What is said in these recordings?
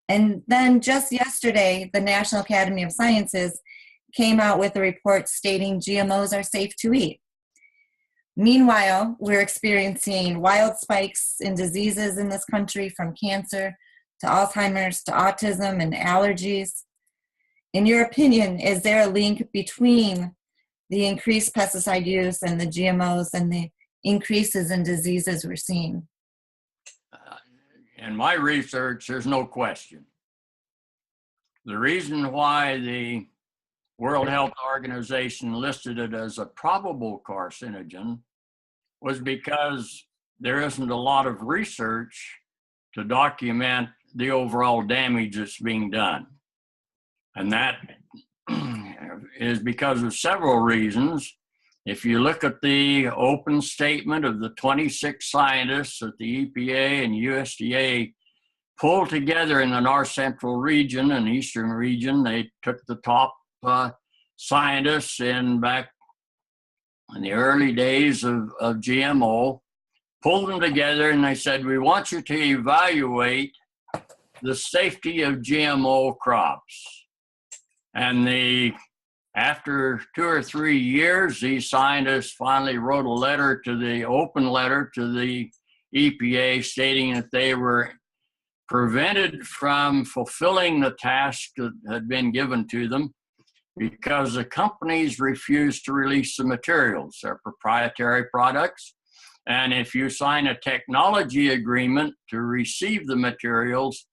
And then just yesterday, the National Academy of Sciences came out with a report stating GMOs are safe to eat. Meanwhile, we're experiencing wild spikes in diseases in this country, from cancer to Alzheimer's to autism and allergies. In your opinion, is there a link between the increased pesticide use and the GMOs and the increases in diseases we're seeing? In my research, there's no question. The reason why the World Health Organization listed it as a probable carcinogen was because there isn't a lot of research to document the overall damage that's being done. And that is because of several reasons. If you look at the open statement of the 26 scientists that the EPA and USDA pulled together in the North Central region and Eastern region, they took the top scientists back in the early days of GMO, pulled them together, and they said, we want you to evaluate the safety of GMO crops. And after 2 or 3 years, these scientists finally wrote a letter to the open letter to the EPA stating that they were prevented from fulfilling the task that had been given to them because the companies refused to release the materials. They're proprietary products. And if you sign a technology agreement to receive the materials,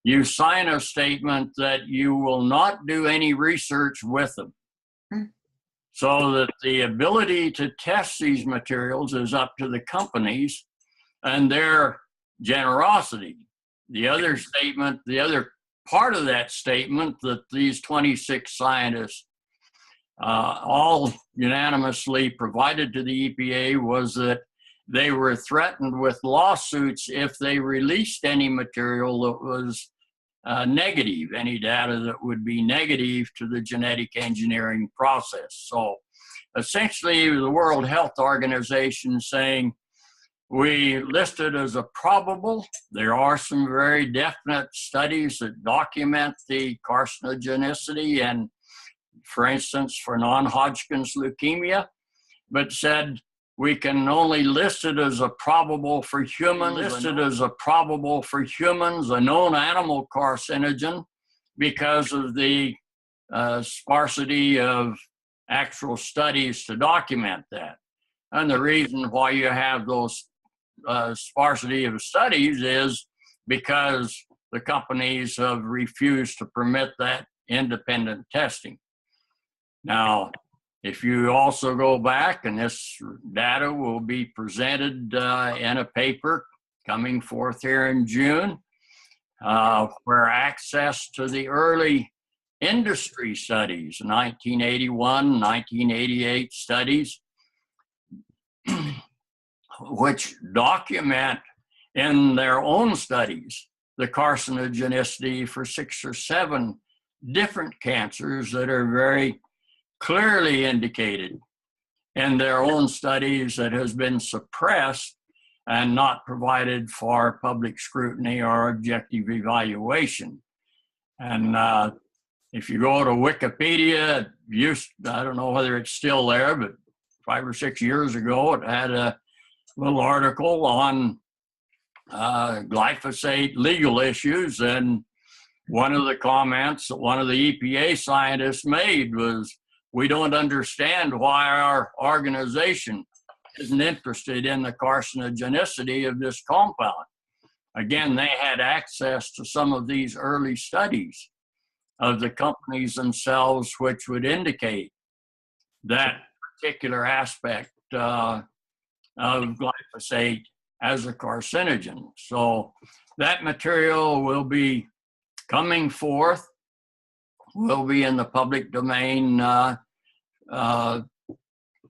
you sign a statement that you will not do any research with them. So that the ability to test these materials is up to the companies and their generosity. The other statement, the other part of that statement that these 26 scientists all unanimously provided to the EPA was that they were threatened with lawsuits if they released any material that was negative, any data that would be negative to the genetic engineering process. So essentially the World Health Organization saying, we listed as a probable. There are some very definite studies that document the carcinogenicity and, for instance, for non-Hodgkin's leukemia, but said we can only list it as a probable for humans, a known animal carcinogen, because of the sparsity of actual studies to document that. And the reason why you have those sparsity of studies is because the companies have refused to permit that independent testing. Now, if you also go back, and this data will be presented in a paper coming forth here in June, where access to the early industry studies, 1981, 1988 studies, which document in their own studies the carcinogenicity for 6 or 7 different cancers that are very clearly indicated in their own studies, that has been suppressed and not provided for public scrutiny or objective evaluation. And if you go to Wikipedia, I don't know whether it's still there, but 5 or 6 years ago, it had a little article on glyphosate legal issues, and one of the comments that one of the EPA scientists made was, we don't understand why our organization isn't interested in the carcinogenicity of this compound. Again, they had access to some of these early studies of the companies themselves, which would indicate that particular aspect of glyphosate as a carcinogen. So that material will be coming forth, will be in the public domain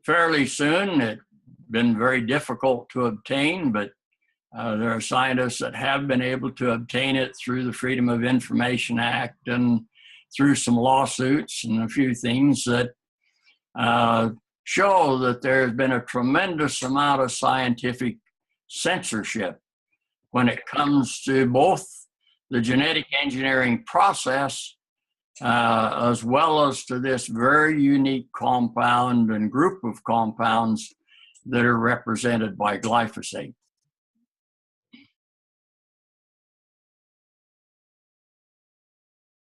fairly soon. It's been very difficult to obtain, but there are scientists that have been able to obtain it through the Freedom of Information Act and through some lawsuits and a few things that show that there's been a tremendous amount of scientific censorship when it comes to both the genetic engineering process, as well as to this very unique compound and group of compounds that are represented by glyphosate.